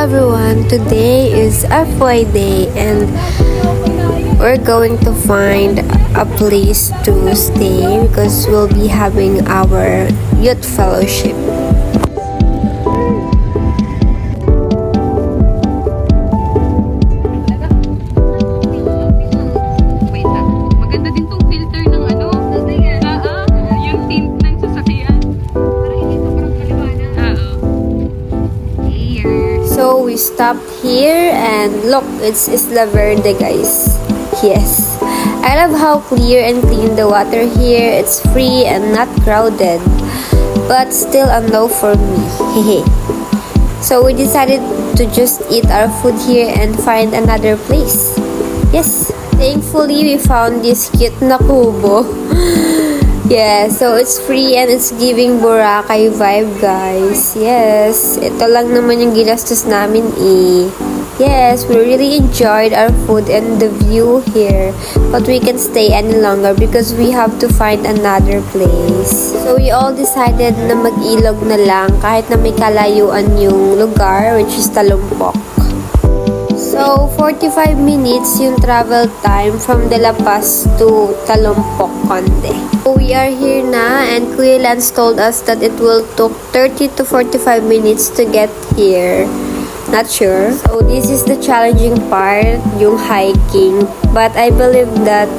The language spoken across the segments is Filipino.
everyone, today is FY day and we're going to find a place to stay because we'll be having our youth fellowship. So we stopped here and look, it's Isla Verde, guys. Yes, I love how clear and clean the water here. It's free and not crowded, but still a no for me. So we decided to just eat our food here and find another place. Yes, thankfully we found this cute na kubo. Yeah, so it's free and it's giving Boracay vibe, guys. Yes, ito lang naman yung ginastos namin eh. Yes, we really enjoyed our food and the view here. But we can't stay any longer because we have to find another place. So we all decided na mag-ilog na lang kahit na may kalayuan yung lugar, which is Talumpok. So, 45 minutes yung travel time from De La Paz to Talumpok, Conde. So, we are here na and Kuya Lance told us that it will took 30 to 45 minutes to get here. Not sure. So, this is the challenging part, yung hiking. But I believe that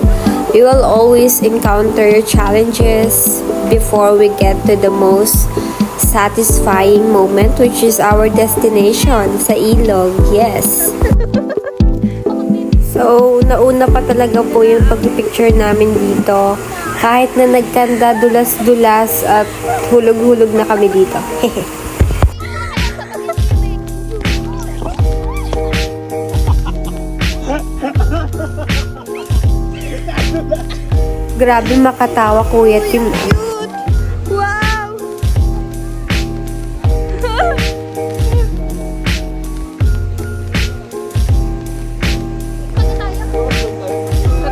we will always encounter challenges before we get to the most satisfying moment, which is our destination sa ilog. Yes. So, nauna pa talaga po yung pag-picture namin dito. Kahit na nagkanda dulas-dulas at hulog-hulog na kami dito. Grabe makatawa, Kuya Tim.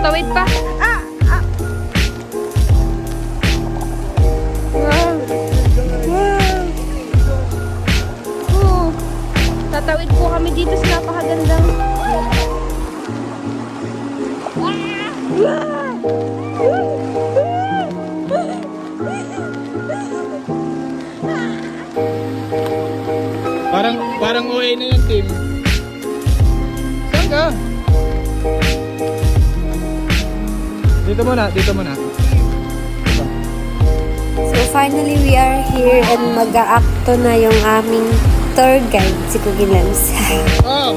Tatawid pa. Wow. Wow. Tatawid po kami dito sa napakagandang. Parang OA na yung team. Saan ka? Dito muna. So finally, we are here and mag-aakto na yung aming tour guide, si Kuya Lance. Oh!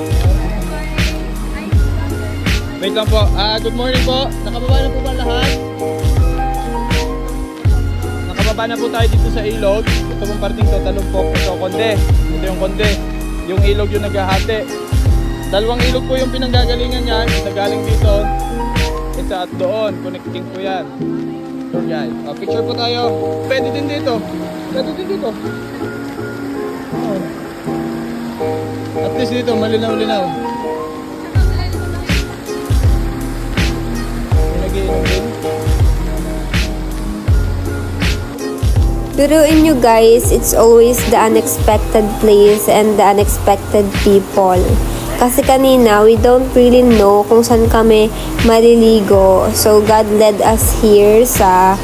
Wait lang po. Good morning po. Nakababa na po ba lahat? Nakababa na po tayo dito sa ilog. Ito pong parting to, Talumpok. Ito, Conde. Ito yung Conde. Yung ilog yung naghahati. Dalawang ilog po yung pinanggagalingan yan. Nagaling dito. Isa at doon. Connecting po yan. Tour guide. Picture po tayo. Pwede din dito. Oh. At least dito, malinaw-linaw. Biruin nyo guys, it's always the unexpected place and the unexpected people. Kasi kanina, we don't really know kung saan kami maliligo. So, God led us here sa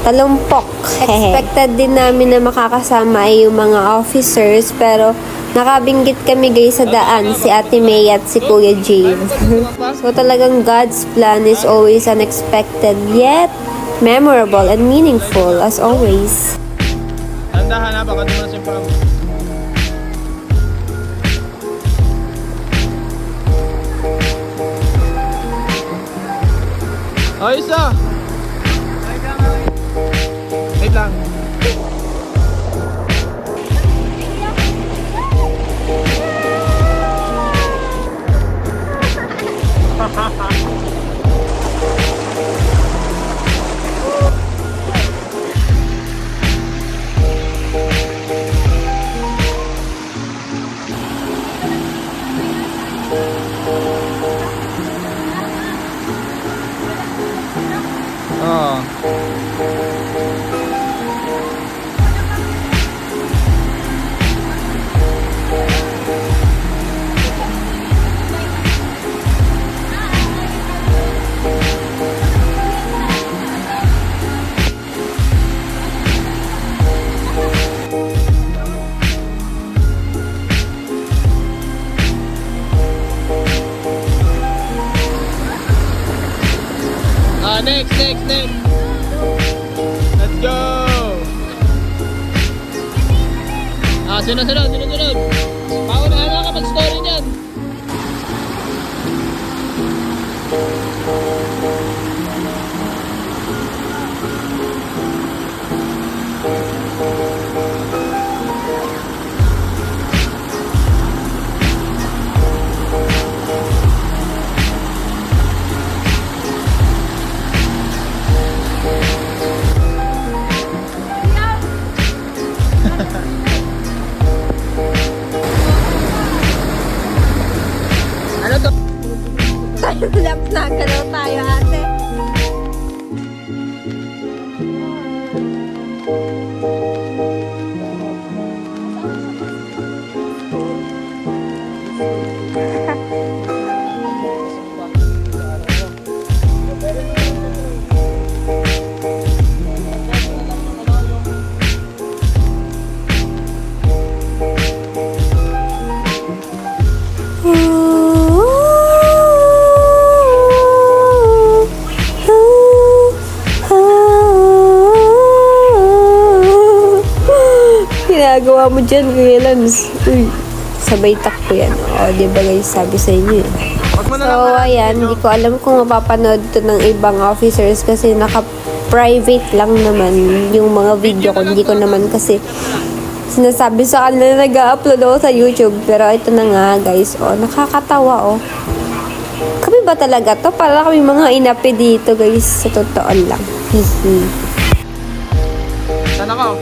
Talumpok. Expected din namin na makakasama ay yung mga officers, pero nakabinggit kami guys sa daan, si Ate May at si Kuya Jane. So, talagang God's plan is always unexpected, yet memorable and meaningful as always. Handahan na, baka naman siyempre ako. Isa! Wait lang. Sunod. Paunahan ka mag-story niyan. Ano to? Lap na galaw tayo, ate. Ginagawa mo dyan, Kuya Lance. Uy, sabay takbo yan. O, di ba guys, sabi sa inyo eh. So, ayan, hindi ko alam kung mapapanood to ng ibang officers kasi naka-private lang naman yung mga video ko. Hindi ko naman kasi sinasabi sa kanila na nag-upload ako sa YouTube. Pero ito na nga guys, oh, nakakatawa oh. Kami ba talaga to? Para kami mga inapi dito guys, sa totoo lang. Hihi. Saan ako?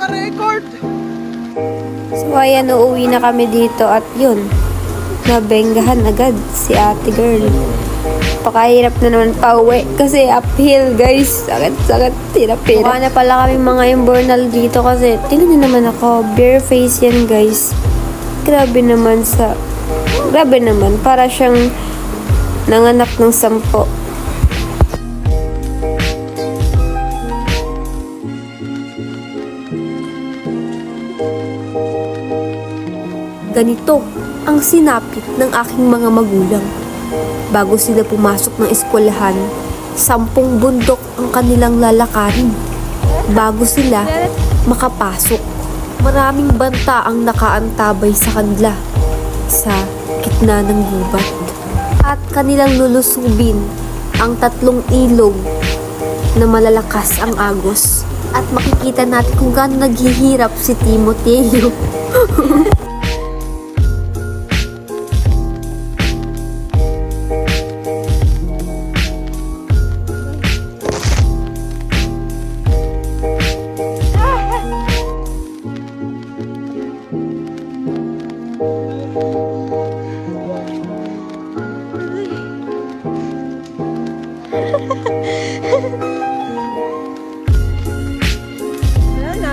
naka-record! So ayan, uuwi na kami dito at yun, nabenggahan agad si ate girl. Pakahirap na naman pauwi kasi uphill guys. Sakit, hirap-hirap. Mukha na pala kami mga imbornal dito kasi tingnan niyo naman ako, bare face yan guys. Grabe naman, para siyang nanganak ng 10. Ganito ang sinapit ng aking mga magulang. Bago sila pumasok ng eskwelahan, 10 bundok ang kanilang lalakarin. Bago sila makapasok, maraming banta ang nakaantabay sa kanila sa gitna ng gubat. At kanilang lulusubin ang 3 ilog na malalakas ang agos. At makikita natin kung gaano naghihirap si Timoteo. Wala na.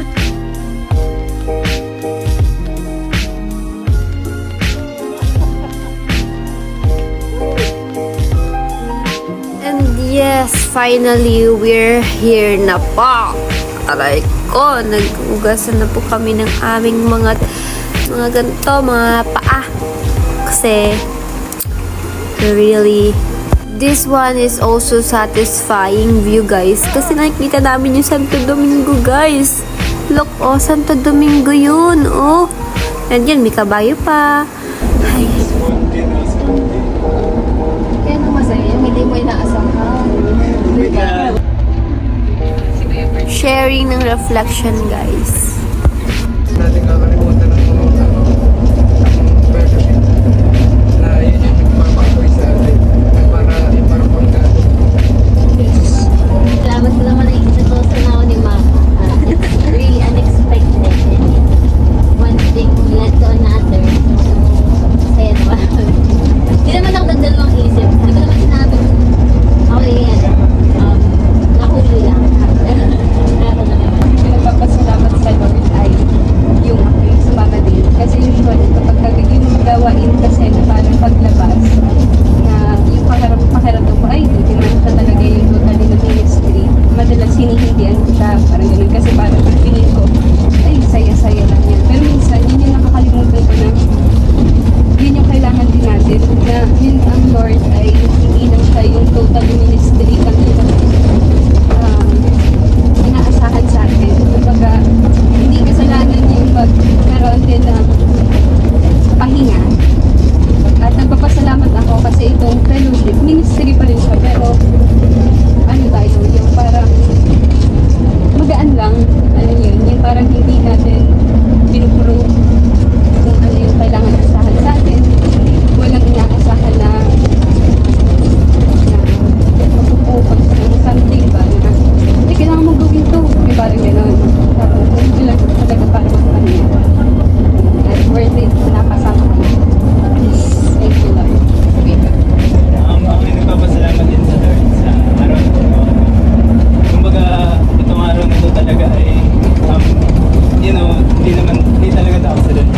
And yes, finally, we're here na po. Aray ko, nag-ugasan na po kami ng aming mga ganito, mga paa. Kasi, really, this one is also satisfying view, guys. Kasi nakikita namin yung Santo Domingo, guys. Look, oh, Santo Domingo yun, oh. And yan, may kabayo pa. Ay, Kaya nang masaya yung hindi mo inaasahan. sharing ng reflection, guys. Natin kakalimutan ng mga fellowship na yun yung nagpapakoy sa atin para panggato. Salamat ko naman na ikinutusan ako ni Mama. It's really unexpected. One thing led to another. So, masaya naman. Hindi naman ako nagdalawang isip. Hindi ko naman sinabi. Okay, nahuli lang. Ako naman. Pinagpapasalamat sa Lord ay yung aking sumama din. Kasi usually, kapag yung mga gawain kasi na parang paglabas, na yung pakiramdam ko, ay, hindi naman siya talaga yung totally na ministry. Madalas hinihindihan ko siya, parang ganun. Kasi parang pagpingin ko, ay, saya-saya lang yan. Pero minsan, yun yung nakakalimutan ko na yun yung kailangan din natin. Na yun ang Lord ay hindi lang siya yung total ministry kasi inaasahan sa atin. Kumbaga, hindi kasalanan yung magkaroon din ng pahinga. At nagpapasalamat ako kasi itong fellowship, ministry pa rin siya. Pero, ano tayo, yung parang magaan lang. Ano yun, yung parang hindi natin pinupuro kung ano yung kailangan asahan sa atin. Walang inaasahan na magpupukot ng something ba na hindi kailangan mong gawin to. May parang gano'n. Tapos, hindi lang talaga para magpaniya. At worth it na kasama ko. Thank you, Lord. Ako rin nagpapasalamat din sa Lord sa araw na ito. Kumbaga, itong araw na ito talaga ay, hindi talaga tao sa Lord.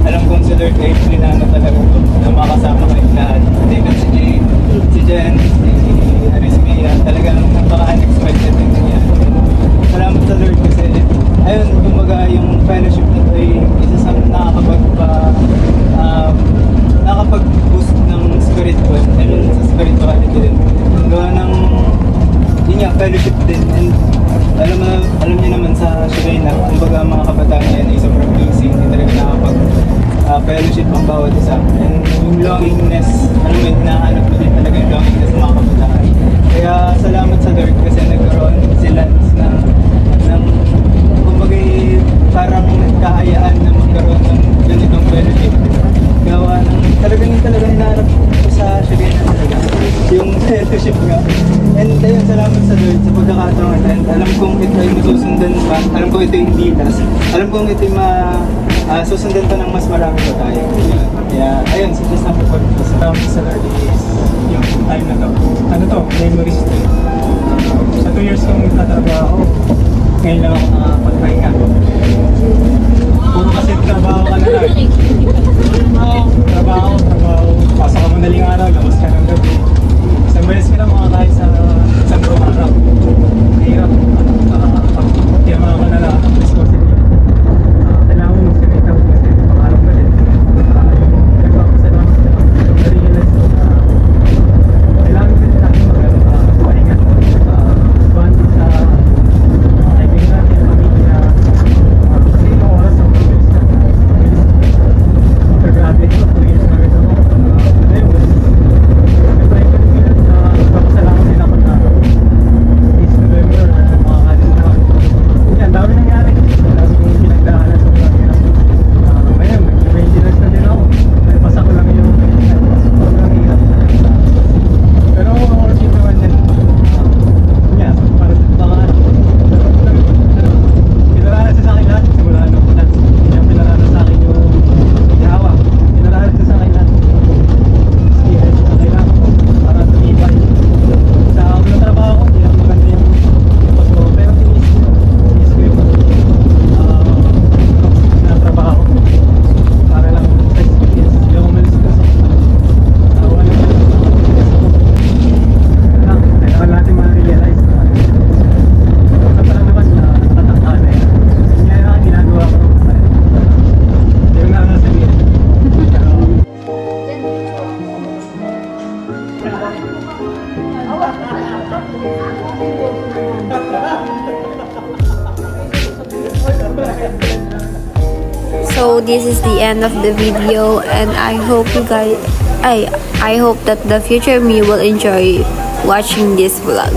Alam kong sa Lord ay plinano talaga ito na makasama kayo lahat. Hindi kasi si Jen, si Arismia, talagang napaka-unexpected ng nangyari. Salamat sa Lord kasi, ayun, kumbaga yung fellowship nito ay isa sa nakakapag-boost ng spiritual, sa spirituality din. Gawa ng, yun nga, fellowship din. And alam niyo naman sa Shirena, kumbaga mga kabataan yan ay sobrang busy, hindi talaga nakapag-fellowship ang bawat isa. And yung longingness, hinahanap mo din talaga yung longingness ng mga kabataan. Kaya salamat sa Lord kasi nagkaroon sila ng kumbaga parang nagkahayaan na magkaroon ng ganitong fellowship. Gawa ng talagang hinahanap ko sa Shirena talaga. Yung fellowship nga. And ayun, salamat sa Lord sa pagkakataon pagkakataon and alam kong ito ay masusundan pa. Alam kong ito yung dinas. Alam kong ito yung susundan pa ng mas marami pa tayo. Kaya, ayun, suggest na po sa Lord is yung time na to. Ano to? Memories to. Sa 2 years kong nagtatrabaho, ngayon lang ako nakapagpahinga. Puro kasi trabaho ka na lang. Trabaho. Pasok ka madaling araw, labas ka ng gabi. Isang beses ka lang makakain sa isang buong araw. Mahirap. Tiyama ka na lang ang responsibility. Kailangan mo mag-simit out kasi pangarap ka din. Nagpapasalamat ka lang. Na-realize ko na kailangan din natin magpahinga. Bonding sa mga kaibigan natin, pamilya. Kasi yung oras ang mabilis na. Pag-graduate ko, 2 years na rin ako. Ayun, siyempre, nagpapasalamat din ako na this November, makakalis na ako. Yan, dami nangyari. Dami kong pinagdaanan sa mga hirap. Ngayon, maintenance na din ako. Pasa ko lang yung sobrang hirap. Pero worth it naman yan. Yeah, para baka pinaralan siya sa akin lahat. Simula nung una. Yan, pinaralan sa akin yung ihawa. Pinaralan siya sa akin lahat. Experience na kailangan ko para tumibay. Sa unang trabaho ko, hindi lang maganda yung post ko. Pero tinis ko yung toxic na trabaho. Para lang sa experience. Hindi ako malis kasi. Wala naman. Kailangan natin ma-realize na sa parang naman na tatakta na yun. Kaya na ginagawa ko. Yung nakasabihin. Pero So this is the end of the video, and I hope you guys I hope that the future me will enjoy watching this vlog.